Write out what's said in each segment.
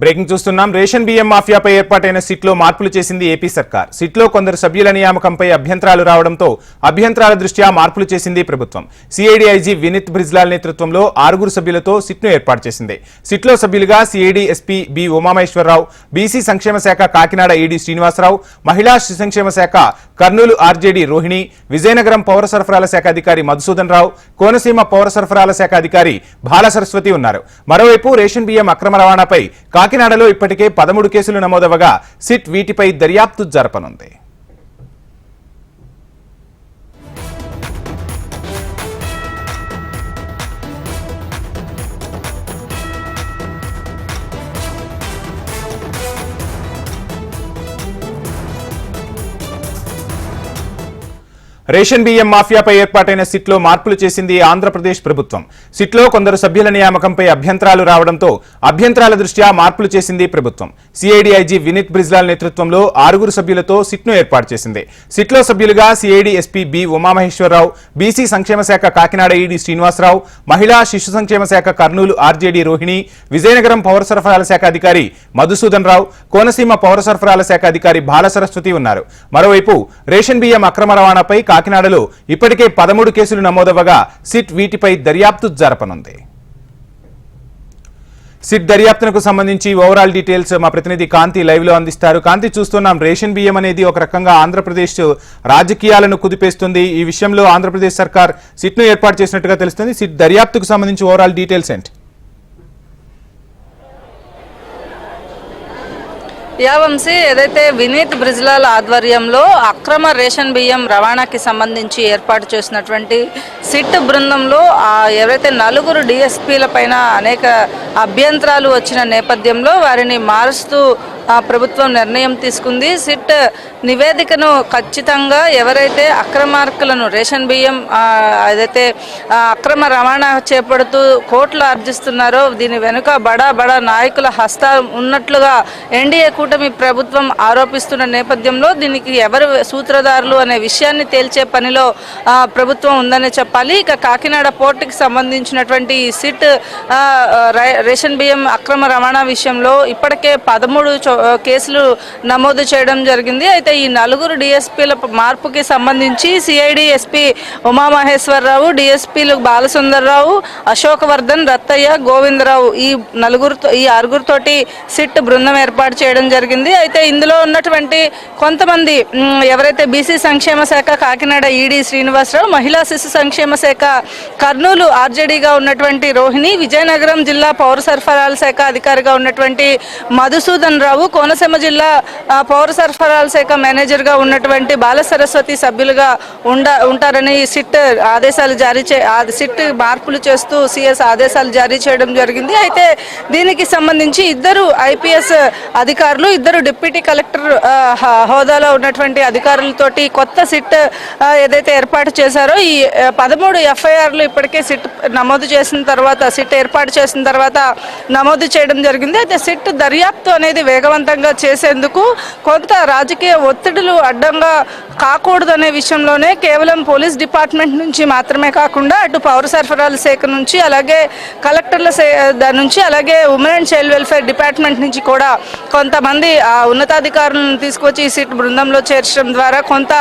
Breaking చూస్తున్నాం. Ration బియ్యం మాఫియాపై ఏర్పాటైన సిట్లో మార్పులు చేసింది ఏపీ సర్కార్. సిట్లో కొందరు సభ్యుల నియామకంపై అభ్యంతరాలు రావడంతో అభ్యంతరాల దృష్ట్యా మార్పులు చేసింది ప్రభుత్వం. సిఐడి ఐజీ వినీత్ బ్రిజ్లాల్ నేతృత్వంలో 6 సభ్యులతో సిట్ను ఏర్పాటు చేసింది. సిట్లో సభ్యులుగా CID SP B Umamaheswara Rao, BC సంక్షేమ శాఖ కాకినాడ ఈడీ శ్రీనివాసరావు, మహిళా శిశు సంక్షేమ శాఖ కర్నూలు ఆర్జేడీ రోహిణి, విజయనగరం పౌర సరఫరాల శాఖ అధికారి మధుసూదన్ రావు, కోనసీమ పౌర సరఫరాల శాఖ అధికారి బాలసరస్వతి ఉన్నారు. మరోవైపు రేషన్ బియ్యం అక్రమ రవాణాపై కాకినాడలో ఇప్పటికే 13 కేసులు నమోదవగా సిట్ వీటిపై దర్యాప్తు జరపనుంది. రేషన్ బియ్యం మాఫియాపై ఏర్పాటైన సిట్లో మార్పులు చేసింది ఆంధ్రప్రదేశ్ ప్రభుత్వం. సిట్లో కొందరు సభ్యుల నియామకంపై అభ్యంతరాలు రావడంతో అభ్యంతరాల దృష్ట్యా మార్పులు చేసింది ప్రభుత్వం. సిఐడి ఐజీ వినీత్ బ్రిజ్లాల్ నేతృత్వంలో 6 సభ్యులతో సిట్ను ఏర్పాటు చేసింది. సిట్లో సభ్యులుగా CID SP B Umamaheswara Rao, BC సంక్షేమ శాఖ కాకినాడ ఈడీ శ్రీనివాసరావు, మహిళా శిశు సంక్షేమ శాఖ కర్నూలు ఆర్జేడీ రోహిణి, విజయనగరం పౌర సరఫరాల శాఖ అధికారి మధుసూదన్ రావు, కోనసీమ పౌర సరఫరాల శాఖ అధికారి బాలసరస్వతి ఉన్నారు. మరోవైపు రేషన్ బియ్యం అక్రమ రవాణాపై కాకినాడలో ఇప్పటికే 13 కేసులు నమోదవగా సిట్ వీటిపై దర్యాప్తు జరపనుంది. సిట్ దర్యాప్తునకు సంబంధించి ఓవరాల్ డీటెయిల్స్ మా ప్రతినిధి కాంతి లైవ్ లో అందిస్తారు. కాంతి, చూస్తున్నాం రేషన్ బియ్యం అనేది ఒక రకంగా ఆంధ్రప్రదేశ్ రాజకీయాలను కుదిపేస్తుంది. ఈ విషయంలో ఆంధ్రప్రదేశ్ సర్కార్ సిట్ ను ఏర్పాటు చేసినట్టుగా తెలుస్తుంది. సిట్ దర్యాప్తుకు సంబంధించి ఓవరాల్ డీటెయిల్స్ ఏంటి? వంశీ, ఏదైతే వినీత్ బ్రిజ్లాల్ ఆధ్వర్యంలో అక్రమ రేషన్ బియ్యం రవాణాకి సంబంధించి ఏర్పాటు చేసినటువంటి సిట్ బృందంలో ఎవరైతే 4 డిఎస్పీల పైన అనేక అభ్యంతరాలు వచ్చిన నేపథ్యంలో వారిని మారుస్తూ ప్రభుత్వం నిర్ణయం తీసుకుంది. సిట్ నివేదికను ఖచ్చితంగా ఎవరైతే అక్రమార్కులను రేషన్ బియ్యం ఏదైతే అక్రమ రవాణా చేపడుతూ కోట్లు ఆర్జిస్తున్నారో దీని వెనుక బడా నాయకుల హస్తం ఉన్నట్లుగా ఎన్డీఏ కూటమి ప్రభుత్వం ఆరోపిస్తున్న నేపథ్యంలో దీనికి ఎవరు సూత్రధారులు అనే విషయాన్ని తేల్చే పనిలో ప్రభుత్వం ఉందని చెప్పాలి. ఇక కాకినాడ పోర్టుకి సంబంధించినటువంటి సిట్ రేషన్ బియ్యం అక్రమ రవాణా విషయంలో ఇప్పటికే 13 కేసులు నమోదు చేయడం జరిగింది. అయితే ఈ 4 డిఎస్పీల మార్పుకి సంబంధించి సిఐడి ఎస్పీ ఉమామహేశ్వరరావు, డిఎస్పీలు బాలసుందర్రావు, అశోకవర్ధన్, రత్తయ్య, గోవిందరావు ఈ 6 తోటి సిట్ బృందం ఏర్పాటు చేయడం జరిగింది. అయితే ఇందులో ఉన్నటువంటి కొంతమంది ఎవరైతే బీసీ సంక్షేమ శాఖ కాకినాడ ఈడీ శ్రీనివాసరావు, మహిళా శిశు సంక్షేమ శాఖ కర్నూలు ఆర్జేడీగా ఉన్నటువంటి రోహిణి, విజయనగరం జిల్లా పౌర సరఫరాల శాఖ అధికారిగా ఉన్నటువంటి మధుసూదన్ రావు, కోనసీమ జిల్లా పౌర సరఫరాల శాఖ మేనేజర్గా ఉన్నటువంటి బాలసరస్వతి సభ్యులుగా ఉంటారని సిట్ ఆదేశాలు సిట్ మార్పులు చేస్తూ సిఎస్ ఆదేశాలు జారీ చేయడం జరిగింది. అయితే దీనికి సంబంధించి 2 ఐపీఎస్ అధికారులు, 2 డిప్యూటీ కలెక్టర్ హోదాలో ఉన్నటువంటి అధికారులతోటి కొత్త సిట్ ఏదైతే ఏర్పాటు చేశారో ఈ 13 ఎఫ్ఐఆర్లు ఇప్పటికే సిట్ నమోదు చేసిన తర్వాత, సిట్ ఏర్పాటు చేసిన తర్వాత నమోదు చేయడం జరిగింది. అయితే సిట్ దర్యాప్తు అనేది వేగవంతంగా చేసేందుకు కొంత రాజకీయ ఒత్తిడులు అడ్డంగా కాకూడదనే విషయంలోనే కేవలం పోలీస్ డిపార్ట్మెంట్ నుంచి మాత్రమే కాకుండా అటు పౌర సరఫరాల శాఖ నుంచి, అలాగే కలెక్టర్ల నుంచి, అలాగే women and child welfare department నుంచి కూడా కొంతమంది ఉన్నతాధికారులను తీసుకొచ్చి సిట్ బృందంలో చేర్చడం ద్వారా కొంత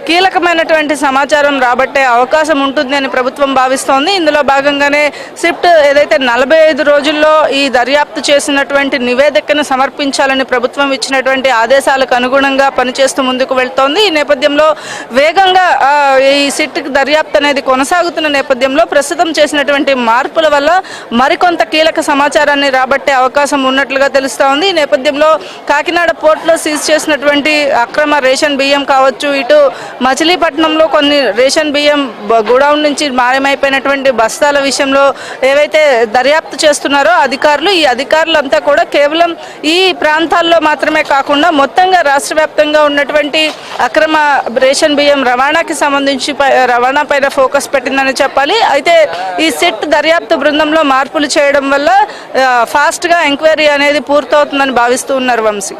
కీలకమైనటువంటి సమాచారం రాబట్టే అవకాశం ఉంటుంది అని ప్రభుత్వం భావిస్తోంది. ఇందులో భాగంగానే సిట్ ఏదైతే 45 రోజుల్లో ఈ దర్యాప్తు చేసినటువంటి నివేదికను సమర్పించాలని ప్రభుత్వం ఇచ్చినటువంటి ఆదేశాలకు అనుగుణంగా పనిచేస్తూ ముందుకు వెళ్తోంది. ఈ నేపథ్యంలో వేగంగా ఈ సిట్ దర్యాప్తు అనేది కొనసాగుతున్న నేపథ్యంలో ప్రస్తుతం చేసినటువంటి మార్పుల వల్ల మరికొంత కీలక సమాచారాన్ని రాబట్టే అవకాశం ఉన్నట్లుగా తెలుస్తోంది. ఈ నేపథ్యంలో కాకినాడ పోర్టులో సీజ్ చేసినటువంటి అక్రమ రేషన్ బియ్యం కావచ్చు, ఇటు మచిలీపట్నంలో కొన్ని రేషన్ బియ్యం గోడౌన్ నుంచి మాయమైపోయినటువంటి బస్తాల విషయంలో ఏవైతే దర్యాప్తు చేస్తున్నారో అధికారులు, ఈ అధికారులంతా కూడా కేవలం ఈ ప్రాంతాల్లో మాత్రమే కాకుండా మొత్తంగా రాష్ట్ర వ్యాప్తంగా ఉన్నటువంటి అక్రమ రేషన్ బియ్యం రవాణాకి సంబంధించి రవాణా పైన ఫోకస్ పెట్టిందని చెప్పాలి. అయితే ఈ సిట్ దర్యాప్తు బృందంలో మార్పులు చేయడం వల్ల ఫాస్ట్గా ఎంక్వైరీ అనేది పూర్తవుతుందని భావిస్తూ ఉన్నారు వంశీ.